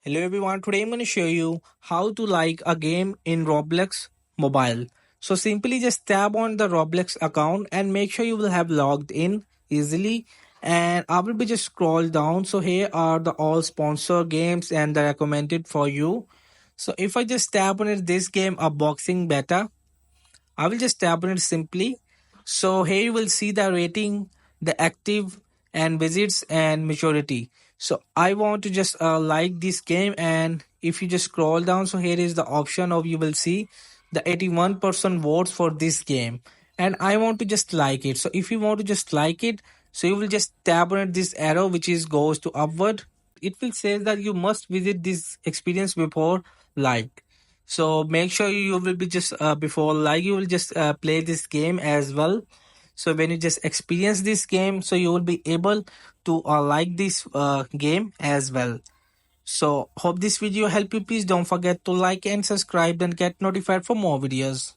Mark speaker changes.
Speaker 1: Hello everyone, today I'm going to show you how to like a game in Roblox Mobile. So simply just tap on the Roblox account and make sure you will have logged in easily, and I will be just scroll down. So here are the all sponsor games and the recommended for you. So if I just tap on it, this game a boxing beta, I will just tap on it simply. So here you will see the rating, the active and visits and maturity. So I want to just like this game, and if you just scroll down, so here is the option of you will see the 81% votes for this game, and I want to just like it. So if you want to just like it, so you will just tap on it, this arrow which is goes to upward. It will say that you must visit this experience before like. So make sure you will be just before like you will just play this game as well. So when you just experience this game, so you will be able to like this game as well. So hope this video help you. Please don't forget to like and subscribe and get notified for more videos.